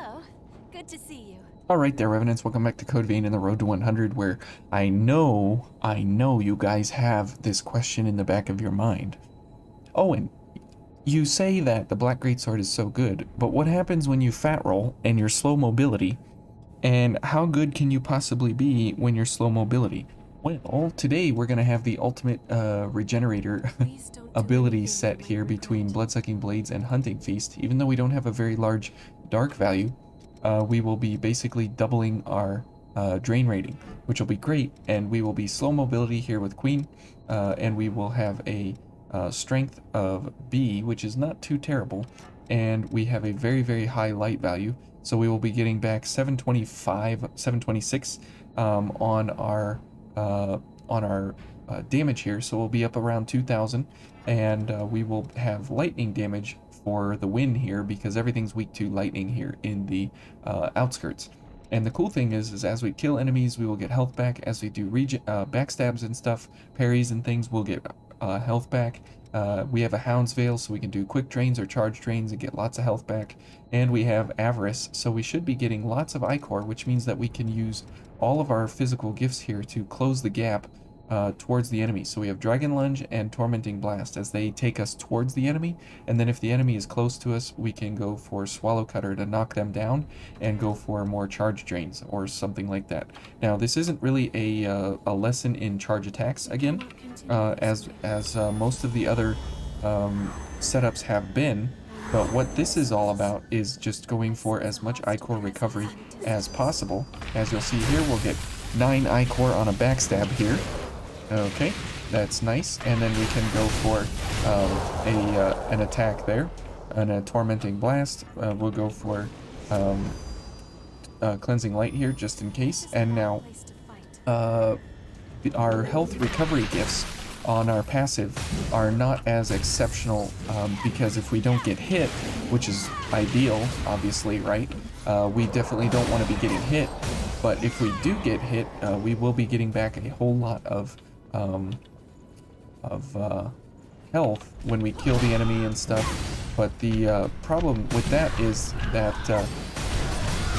Hello. Good to see you. Alright there, Revenants, welcome back to Code Vein and the Road to 100, where I know you guys have this question in the back of your mind. Oh, and you say that the Black Greatsword is so good, but what happens when you fat roll and you're slow mobility? And how good can you possibly be when you're slow mobility? Well, today we're going to have the ultimate regenerator ability set here between Bloodsucking Blades and Hunting Feast. Even though we don't have a very large dark value, we will be basically doubling our drain rating, which will be great, and we will be slow mobility here with Queen, and we will have a strength of B, which is not too terrible, and we have a very, very high light value, so we will be getting back 725, 726 on our damage here, so we'll be up around 2,000, and we will have lightning damage for the win here because everything's weak to lightning here in the outskirts. And the cool thing is as we kill enemies, we will get health back. As we do backstabs and stuff, parries and things, we'll get health back. We have a Hound's Veil, so we can do quick drains or charge drains and get lots of health back. And we have Avarice, so we should be getting lots of Ichor, which means that we can use all of our physical gifts here to close the gap towards the enemy. So we have Dragon Lunge and Tormenting Blast as they take us towards the enemy, and then if the enemy is close to us, we can go for Swallow Cutter to knock them down and go for more charge drains or something like that. Now this isn't really a lesson in charge attacks again, as most of the other setups have been, but what this is all about is just going for as much Ichor recovery as possible. As you'll see here, we'll get 9 Ichor on a backstab here. Okay, that's nice, and then we can go for an attack there, and a Tormenting Blast. We'll go for Cleansing Light here, just in case. And now, our health recovery gifts on our passive are not as exceptional, because if we don't get hit, which is ideal, obviously, right? We definitely don't want to be getting hit, but if we do get hit, we will be getting back a whole lot of health when we kill the enemy and stuff. But the problem with that is that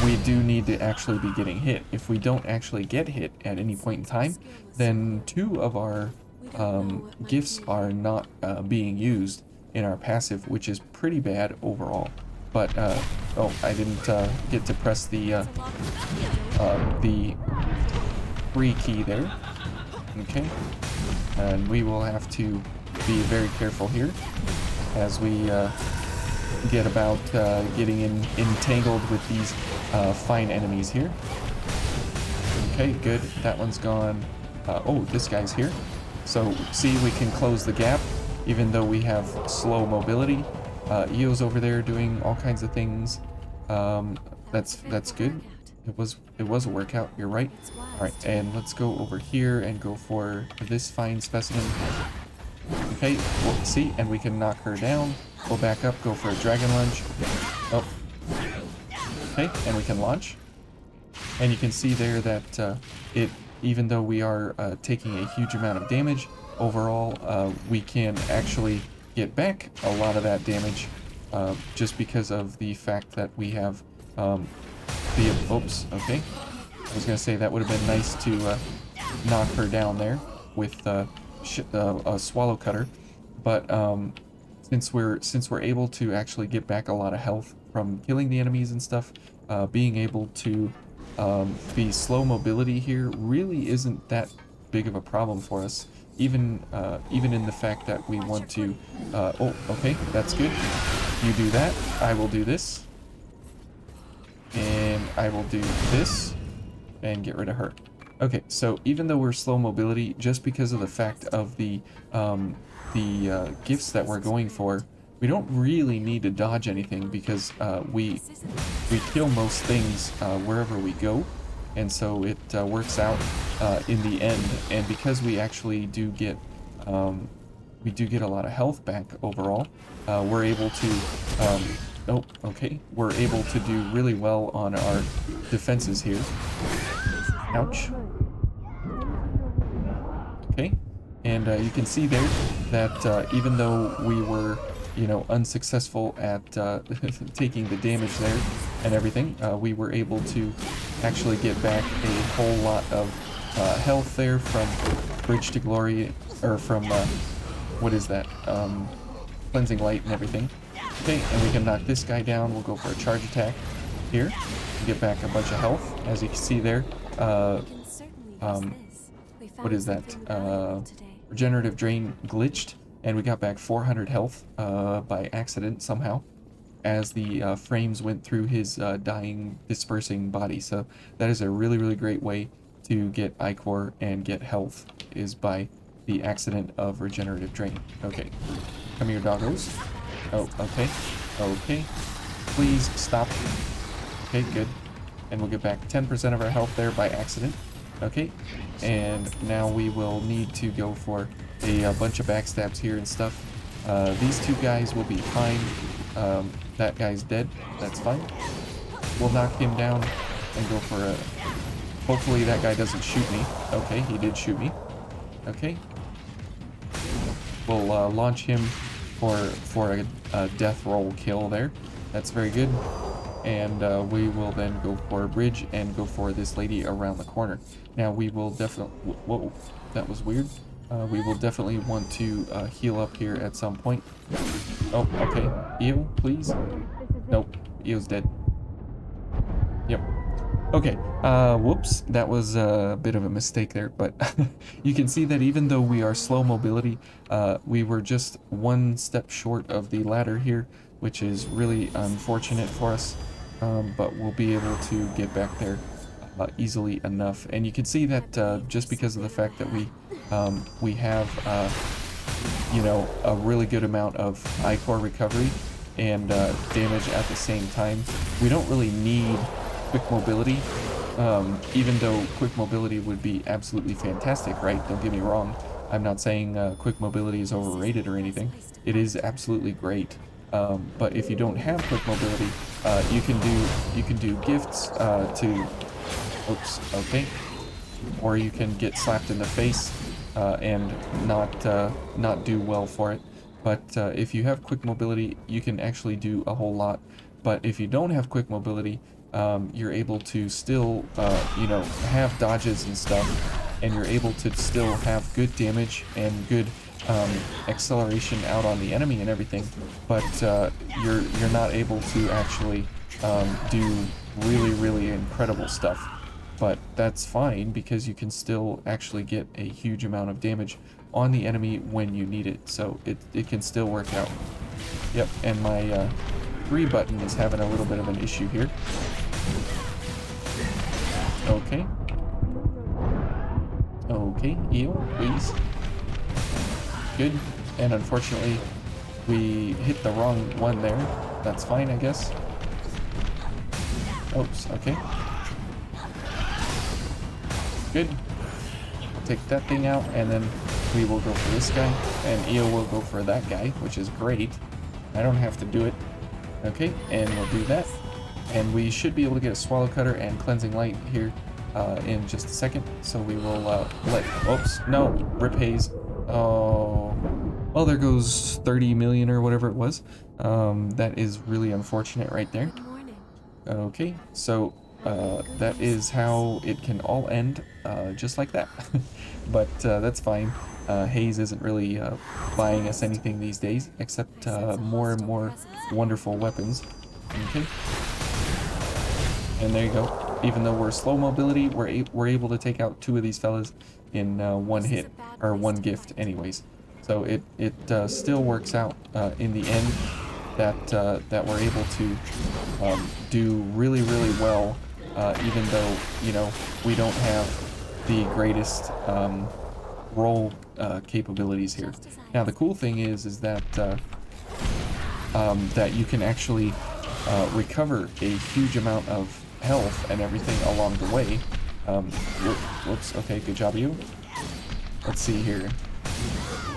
we do need to actually be getting hit. If we don't actually get hit at any point in time, then 2 of our gifts are not being used in our passive, which is pretty bad overall. But oh, I didn't get to press the free key there. Okay, and we will have to be very careful here as we get about getting entangled with these fine enemies here. Okay, good. That one's gone. Oh, this guy's here. So see, we can close the gap even though we have slow mobility. Eo's over there doing all kinds of things. That's good. It was a workout, you're right. Alright, and let's go over here and go for this fine specimen. Okay, well, see, and we can knock her down. Go back up, go for a Dragon Lunge. Oh. Okay, and we can launch. And you can see there that even though we are taking a huge amount of damage, overall, we can actually get back a lot of that damage just because of the fact that we have oops, okay. I was gonna say that would have been nice to knock her down there with a Swallow Cutter, but since we're able to actually get back a lot of health from killing the enemies and stuff, being able to be slow mobility here really isn't that big of a problem for us. Even in the fact that we want to. Oh, okay, that's good. You do that. I will do this. And I will do this and get rid of her. Okay, so even though we're slow mobility, just because of the fact of the gifts that we're going for, we don't really need to dodge anything because we kill most things wherever we go, and so it works out in the end. And because we actually do get a lot of health back overall, we're able to oh, okay. We're able to do really well on our defenses here. Ouch. Okay. And you can see there that even though we were you know, unsuccessful at taking the damage there and everything. We were able to actually get back a whole lot of health there from Bridge to Glory, or from, what is that, Cleansing Light and everything. Okay, and we can knock this guy down. We'll go for a charge attack here, get back a bunch of health, as you can see there. What is that? Regenerative Drain glitched, and we got back 400 health by accident somehow, as the frames went through his dying, dispersing body. So that is a really, really great way to get Ichor and get health, is by the accident of Regenerative Drain. Okay, come here, doggos. Oh, okay, okay. Please stop. Okay, good. And we'll get back 10% of our health there by accident. Okay, and now we will need to go for a bunch of backstabs here and stuff. These two guys will be fine. That guy's dead. That's fine. We'll knock him down and go for a... Hopefully that guy doesn't shoot me. Okay, he did shoot me. Okay. We'll launch him for a death roll kill there. That's very good. And we will then go for a bridge and go for this lady around the corner. Now we will definitely... Whoa, that was weird. We will definitely want to heal up here at some point. Oh, okay. Eo, please. Nope, Eo's dead. Yep. Okay, whoops, that was a bit of a mistake there, but you can see that even though we are slow mobility, we were just one step short of the ladder here, which is really unfortunate for us, but we'll be able to get back there easily enough. And you can see that just because of the fact that we have, you know, a really good amount of Ichor recovery and damage at the same time, we don't really need quick mobility, even though quick mobility would be absolutely fantastic, right? Don't get me wrong. I'm not saying quick mobility is overrated or anything. It is absolutely great. But if you don't have quick mobility, you can do gifts to... Oops, okay. Or you can get slapped in the face and not do well for it. But if you have quick mobility, you can actually do a whole lot. But if you don't have quick mobility, you're able to still, you know, have dodges and stuff, and you're able to still have good damage and good acceleration out on the enemy and everything, but you're not able to actually do really, really incredible stuff. But that's fine, because you can still actually get a huge amount of damage on the enemy when you need it, so it can still work out. Yep, and my 3 button is having a little bit of an issue here. Okay. Okay, Eo, please. Good. And unfortunately, we hit the wrong one there. That's fine, I guess. Oops, okay. Good. We'll take that thing out, and then we will go for this guy, and Eo will go for that guy, which is great. I don't have to do it. Okay, and we'll do that. And we should be able to get a Swallow Cutter and Cleansing Light here in just a second. So we will let... Oops, no, Rip Haze. Oh, well, there goes 30 million or whatever it was. That is really unfortunate right there. Okay, so that is how it can all end, just like that. But that's fine. Haze isn't really buying us anything these days, except more and more wonderful weapons. Okay. And there you go. Even though we're slow mobility, we're able to take out 2 of these fellas in one hit, or one gift anyways. So it still works out in the end that we're able to do really, really well, even though, you know, we don't have the greatest roll capabilities here. Now the cool thing is that that you can actually recover a huge amount of health and everything along the way. Whoops, okay, good job, you. Let's see here.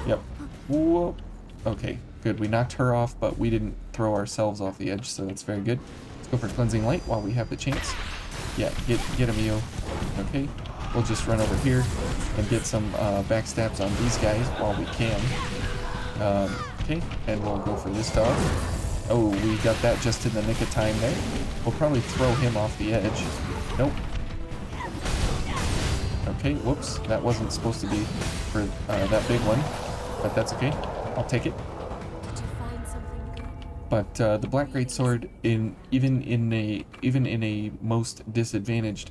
Yep. Whoa. Okay, good. We knocked her off, but we didn't throw ourselves off the edge, so that's very good. Let's go for Cleansing Light while we have the chance. Yeah, get him, Eo. Okay, we'll just run over here and get some backstabs on these guys while we can. Okay, and we'll go for this dog. Oh, we got that just in the nick of time there. We'll probably throw him off the edge. Nope. Okay, whoops. That wasn't supposed to be for that big one, but that's okay. I'll take it. Did you find something good? But the Black Greatsword, even in a most disadvantaged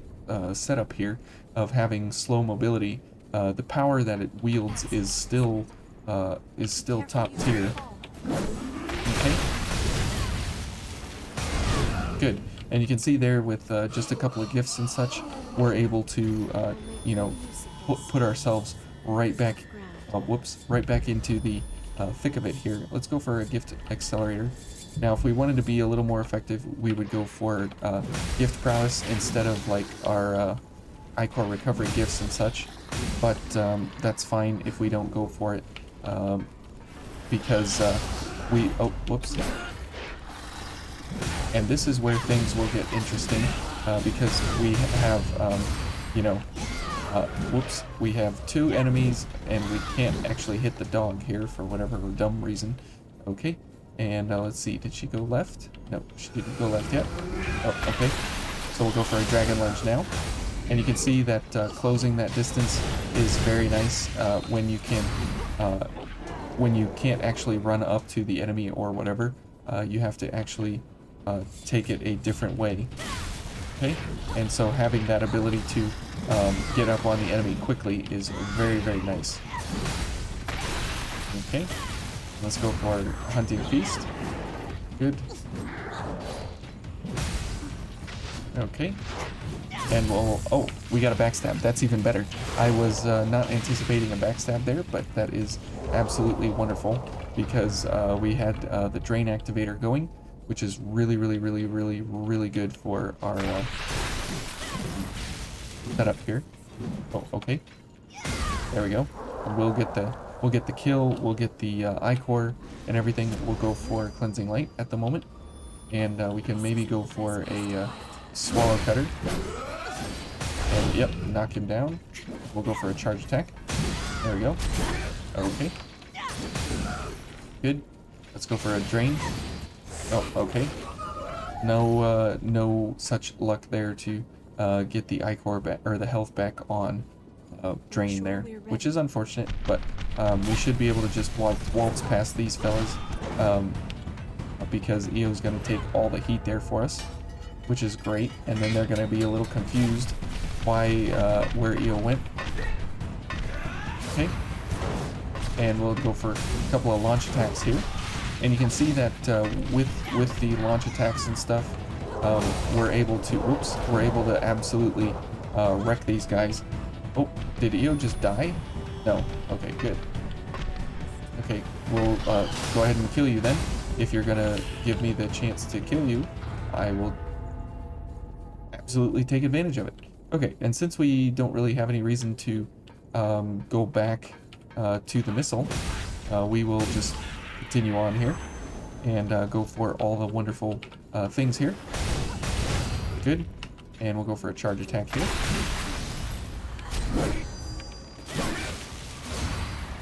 setup here of having slow mobility, the power that it wields is still top tier. Okay. Good. And you can see there with just a couple of gifts and such, we're able to, you know, put ourselves right back, right back into the thick of it here. Let's go for a gift accelerator. Now, if we wanted to be a little more effective, we would go for gift prowess instead of like our iCore recovery gifts and such. But that's fine if we don't go for it because oh, whoops. And this is where things will get interesting because we have, you know, whoops, we have 2 enemies and we can't actually hit the dog here for whatever dumb reason. Okay, and let's see, did she go left? No, she didn't go left yet. Oh, okay, so we'll go for a dragon lunge now. And you can see that closing that distance is very nice when you can't actually run up to the enemy or whatever. You have to actually take it a different way. Okay, and so having that ability to get up on the enemy quickly is very, very nice. Okay, let's go for Hunting Feast. Good. Okay, and we'll, oh, we got a backstab. That's even better. I was not anticipating a backstab there, but that is absolutely wonderful because we had the drain activator going, which is really, really, really, really, really good for our setup here. Oh, okay. There we go. And we'll get the kill. We'll get the iCore and everything. We'll go for Cleansing Light at the moment, and we can maybe go for a Swallow Cutter. And yep, knock him down. We'll go for a charge attack. There we go. Okay. Good. Let's go for a drain. Oh, okay. No, no such luck there to get the iCore back or the health back on drain there, which is unfortunate. But we should be able to just waltz past these fellas because EO's going to take all the heat there for us, which is great. And then they're going to be a little confused why where EO went. Okay. And we'll go for a couple of launch attacks here. And you can see that with the launch attacks and stuff, we're able to absolutely wreck these guys. Oh, did EO just die? No. Okay, good. Okay, we'll go ahead and kill you then. If you're gonna give me the chance to kill you, I will absolutely take advantage of it. Okay, and since we don't really have any reason to go back to the missile, we will just continue on here and go for all the wonderful things here. Good. And we'll go for a charge attack here.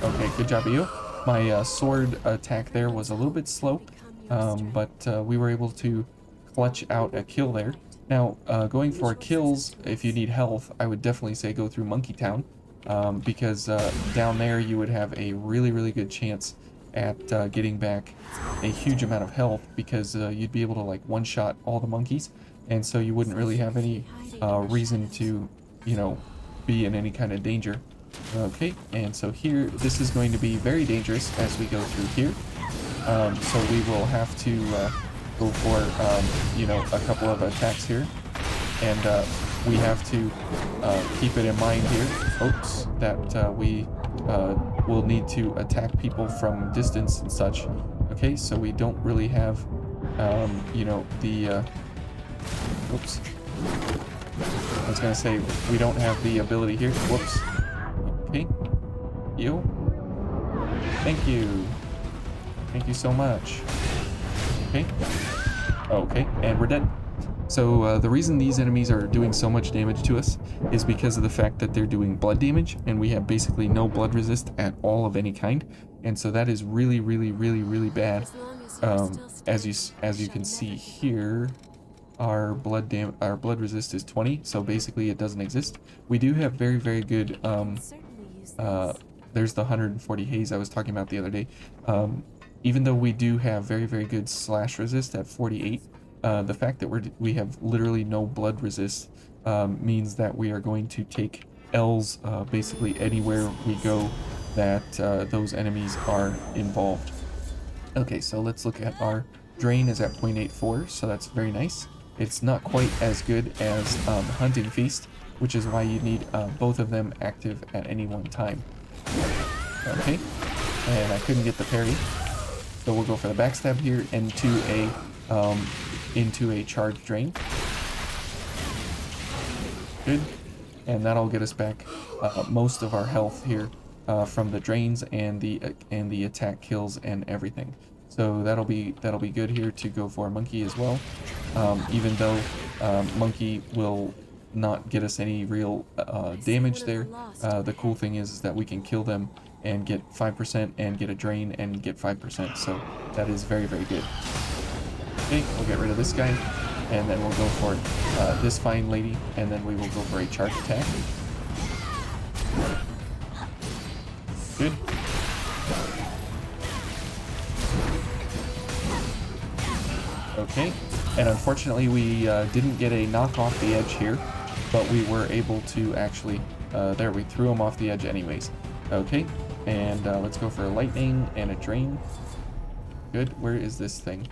Okay, good job, EO. My sword attack there was a little bit slow, but we were able to clutch out a kill there. Now, going for kills, if you need health, I would definitely say go through Monkey Town, because down there you would have a really, really good chance at getting back a huge amount of health because you'd be able to like one-shot all the monkeys, and so you wouldn't really have any reason to, you know, be in any kind of danger. Okay, and so here, this is going to be very dangerous as we go through here. So we will have to go for, you know, a couple of attacks here, and we have to keep it in mind here, folks, that we will need to attack people from distance and such. Okay, so we don't really have, you know, the, whoops. I was gonna say, we don't have the ability here. Whoops. Okay. You. Thank you. Thank you so much. Okay. Okay, and we're dead. So the reason these enemies are doing so much damage to us is because of the fact that they're doing blood damage, and we have basically no blood resist at all of any kind. and so that is really, really, really, really bad. As long as you're still standing, As you I can shall see never give up. here, our blood resist is 20, so basically it doesn't exist. We do have very, very good I can certainly use uh, this. there's the 140 haze I was talking about the other day. Even though we do have very, very good slash resist at 48, the fact that we have literally no blood resist means that we are going to take L's basically anywhere we go that those enemies are involved. Okay, so let's look at our drain is at 0.84, so that's very nice. It's not quite as good as Hunting Feast, which is why you need both of them active at any one time. Okay, and I couldn't get the parry, so we'll go for the backstab here into a charge drain. Good, and that'll get us back most of our health here from the drains and the attack kills and everything. So that'll be good here to go for Monkey as well. Even though Monkey will not get us any real damage there, the cool thing is that we can kill them and get 5% and get a drain and get 5%. So that is very, very good. Okay, we'll get rid of this guy, and then we'll go for this fine lady, and then we will go for a charge attack. Good. Okay, and unfortunately we didn't get a knock off the edge here, but we were able to actually, there, we threw him off the edge anyways. Okay, and let's go for a lightning and a drain. Good, where is this thing?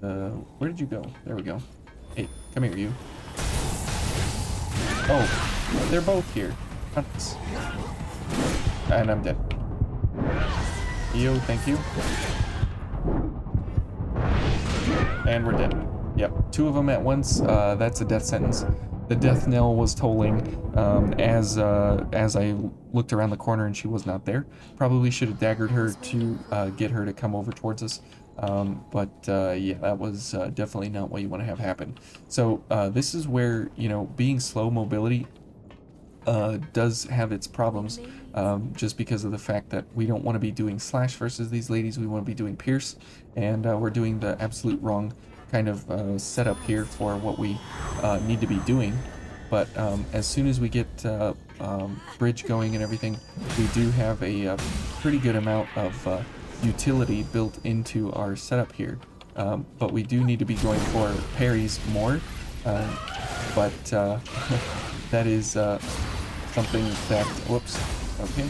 Where did you go? There we go. Hey, come here, you. Oh, they're both here. And I'm dead. Yo, thank you. And we're dead. Yep, two of them at once. That's a death sentence. The death knell was tolling as I looked around the corner and she was not there. Probably should have daggered her to get her to come over towards us. But yeah, that was definitely not what you want to have happen. So this is where, you know, being slow mobility does have its problems, just because of the fact that we don't want to be doing slash versus these ladies. We want to be doing pierce, and we're doing the absolute wrong kind of setup here for what we need to be doing. But as soon as we get bridge going and everything, we do have a pretty good amount of utility built into our setup here. But we do need to be going for parries more, but that is something that, whoops, okay,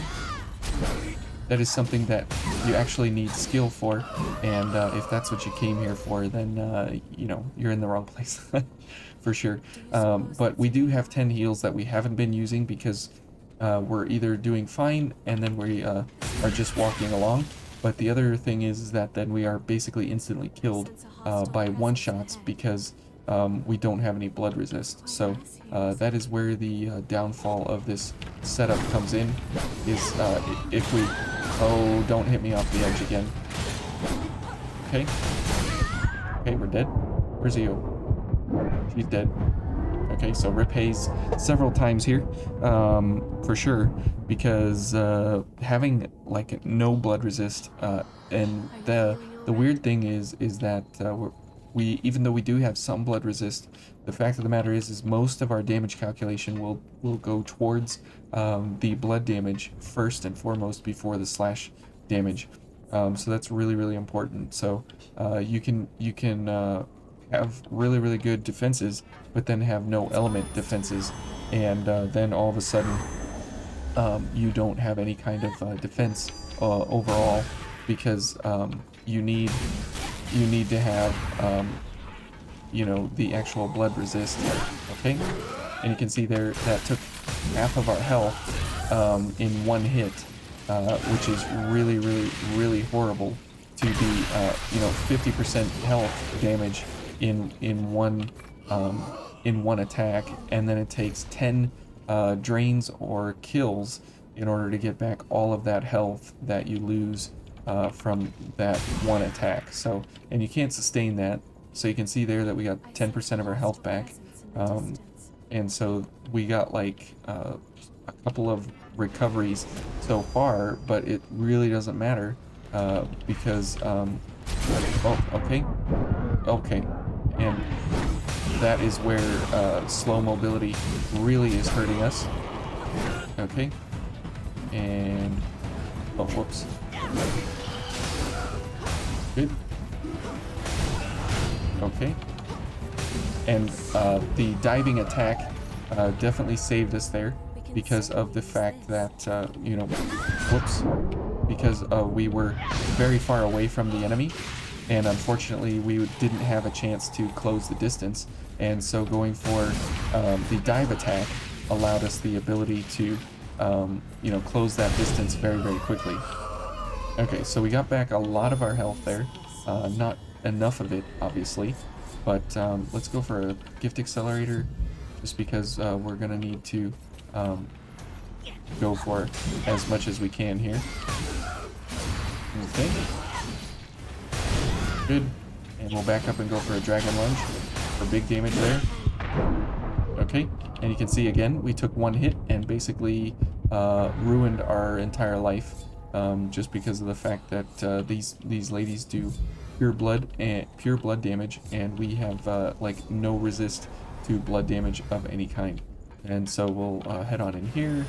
that is something that you actually need skill for, and if that's what you came here for, then you know, you're in the wrong place. For sure. But we do have 10 heals that we haven't been using because we're either doing fine and then we are just walking along. But the other thing is that then we are basically instantly killed by one-shots because we don't have any blood resist. So that is where the downfall of this setup comes in, is if we... Oh, don't hit me off the edge again. Okay. Okay, we're dead. Where's Io? She's dead. Okay, so rip Haze several times here, for sure, because having like no blood resist, and the weird thing is that we even though we do have some blood resist, the fact of the matter is most of our damage calculation will go towards the blood damage first and foremost before the slash damage. So that's really, really important. So you can have really, really good defenses, but then have no element defenses, and then all of a sudden you don't have any kind of defense overall, because you need to have you know, the actual blood resist. Okay, and you can see there that took half of our health in one hit, which is really, really, really horrible to be you know, 50% health damage in one attack, and then it takes 10 drains or kills in order to get back all of that health that you lose from that one attack. So, and you can't sustain that. So you can see there that we got 10% of our health back, and so we got like a couple of recoveries so far, but it really doesn't matter because oh, okay, okay, and that is where slow mobility really is hurting us. Okay, and oh, whoops. Good. Okay. And the diving attack definitely saved us there because of the fact that, you know, whoops, because we were very far away from the enemy, and unfortunately we didn't have a chance to close the distance, and so going for the dive attack allowed us the ability to, you know, close that distance very, very quickly. Okay, so we got back a lot of our health there, not enough of it, obviously. But let's go for a gift accelerator, just because we're gonna need to go for as much as we can here. Okay. Good. And we'll back up and go for a dragon lunge for big damage there. Okay. And you can see again, we took one hit and basically ruined our entire life, just because of the fact that these ladies do pure blood damage, and we have like no resist to blood damage of any kind. And so we'll head on in here,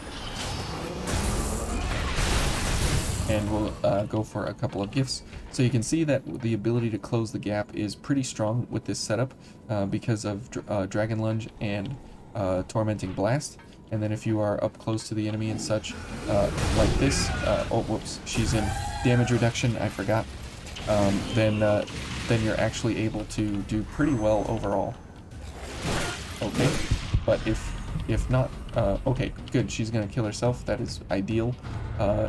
and we'll go for a couple of gifts. So you can see that the ability to close the gap is pretty strong with this setup because of Dragon Lunge and Tormenting Blast. And then if you are up close to the enemy and such, like this, oh whoops, she's in damage reduction, I forgot. Then you're actually able to do pretty well overall. Okay, but if not, okay, good. She's gonna kill herself. That is ideal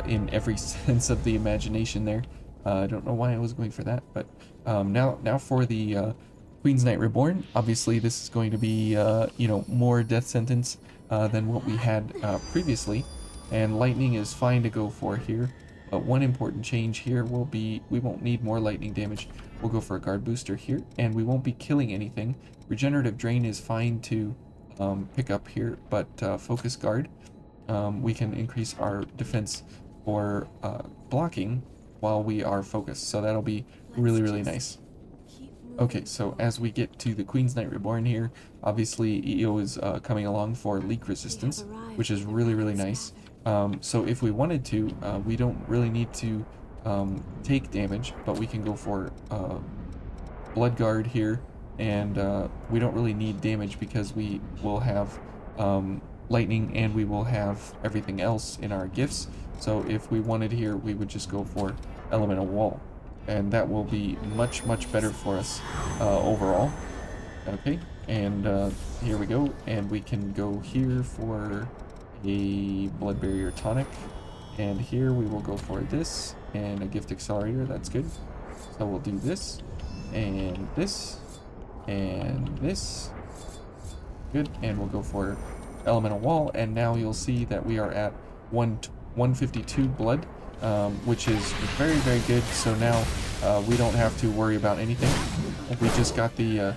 in every sense of the imagination there. I don't know why I was going for that, but now for the Queen's Knight Reborn. Obviously, this is going to be you know, more death sentence than what we had previously, and lightning is fine to go for here. But one important change here will be we won't need more lightning damage. We'll go for a guard booster here, and we won't be killing anything. Regenerative Drain is fine to pick up here, but Focus Guard, we can increase our defense for blocking while we are focused. So that'll be really, really nice. Okay, so as we get to the Queen's Knight Reborn here, obviously EO is coming along for leak resistance, which is really, really nice. So if we wanted to, we don't really need to take damage, but we can go for Blood Guard here, and we don't really need damage because we will have lightning and we will have everything else in our gifts. So if we wanted here, we would just go for Elemental Wall, and that will be much, much better for us overall. Okay, and here we go, and we can go here for a Blood Barrier Tonic, and here we will go for this and a Gift Accelerator. That's good. So we'll do this and this and this. Good, and we'll go for Elemental Wall, and now you'll see that we are at 152 blood, which is very, very good. So now we don't have to worry about anything. We just got the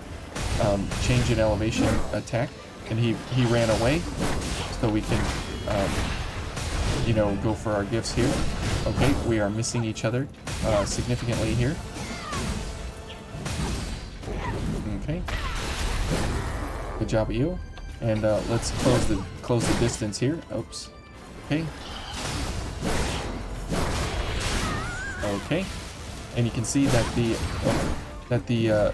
change in elevation attack, and he ran away, so we can you know, go for our gifts here. Okay, we are missing each other significantly here. Okay, good job, you. And let's close the distance here. Oops. Okay. Okay, and you can see that the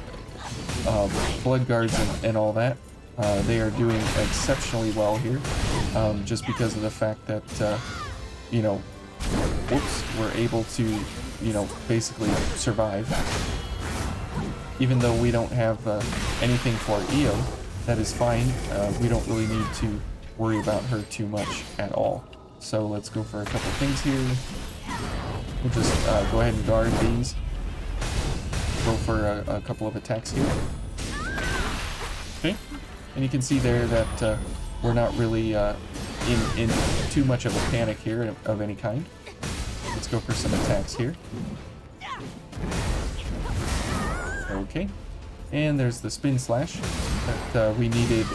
blood guards and all that, they are doing exceptionally well here, just because of the fact that you know, whoops, we're able to, you know, basically survive. Even though we don't have anything for EO, that is fine. We don't really need to worry about her too much at all. So let's go for a couple things here. We'll just go ahead and guard these. Go for a couple of attacks here. Okay, and you can see there that we're not really in too much of a panic here of any kind. Let's go for some attacks here. Okay, and there's the Spin Slash that we needed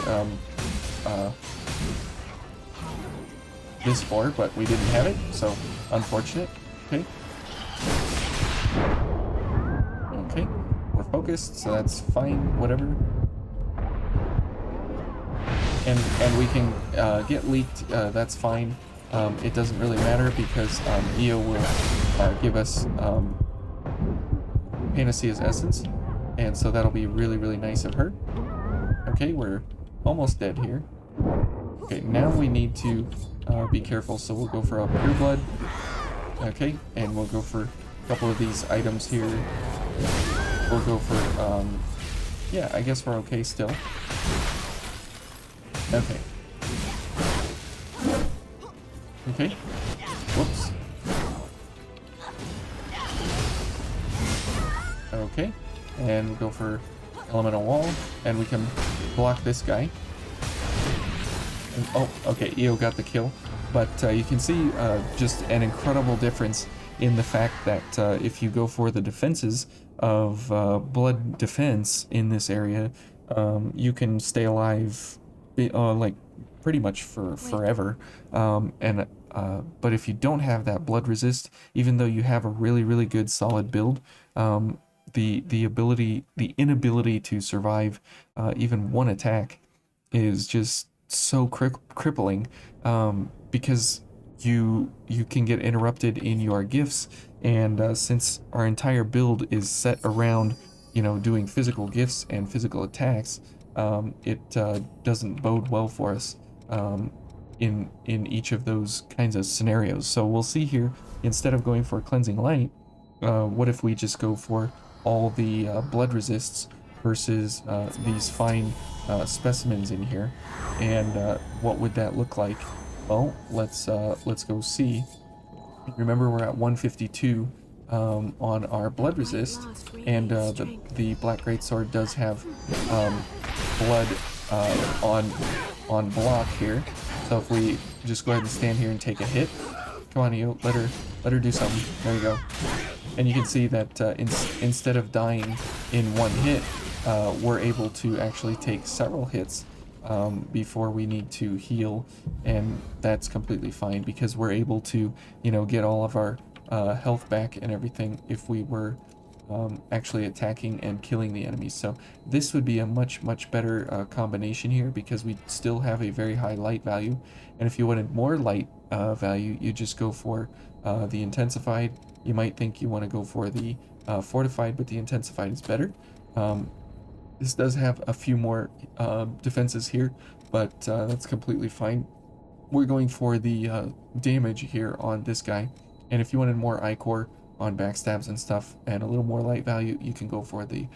this for, but we didn't have it, so unfortunate. Okay. Okay, we're focused, so that's fine, whatever. And we can get leaked, that's fine. It doesn't really matter because Io will give us Panacea's essence, and so that'll be really, really nice of her. Okay, we're almost dead here. Okay, now we need to be careful, so we'll go for a Pure Blood. Okay, and we'll go for a couple of these items here. We'll go for, yeah, I guess we're okay still. Okay. Okay. Whoops. Okay. And we'll go for Elemental Wall, and we can block this guy. And, oh, okay, Io got the kill. But you can see just an incredible difference in the fact that if you go for the defenses of blood defense in this area, you can stay alive like pretty much for forever. But if you don't have that blood resist, even though you have a really, really good solid build, the inability to survive even one attack is just so crippling, because you can get interrupted in your gifts, and since our entire build is set around, you know, doing physical gifts and physical attacks, it doesn't bode well for us in each of those kinds of scenarios. So we'll see here, instead of going for Cleansing Light, what if we just go for all the blood resists versus these fine specimens in here, and what would that look like? Well, let's go see. Remember, we're at 152 on our blood resist, and the Black Greatsword does have blood on block here. So if we just go ahead and stand here and take a hit, come on, Io, let her do something. There you go. And you can see that instead of dying in one hit, we're able to actually take several hits before we need to heal, and that's completely fine because we're able to, you know, get all of our health back and everything if we were actually attacking and killing the enemies. So this would be a much better combination here, because we still have a very high light value, and if you wanted more light value, you just go for the intensified. You might think you want to go for the fortified, but the intensified is better. This does have a few more defenses here, but that's completely fine. We're going for the damage here on this guy, and if you wanted more Ichor on backstabs and stuff and a little more light value, you can go for the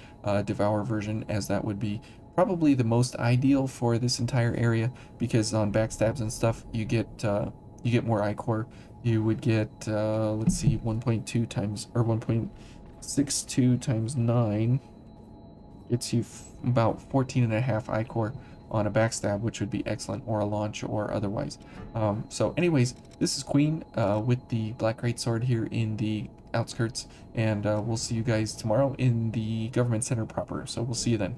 Devour version, as that would be probably the most ideal for this entire area, because on backstabs and stuff you get more Ichor. You would get let's see, 1.2 times, or 1.62 times 9 gets you about 14.5 Ichor on a backstab, which would be excellent, or a launch, or otherwise. So anyways, this is Queen with the Black Greatsword here in the outskirts, and we'll see you guys tomorrow in the government center proper. So we'll see you then.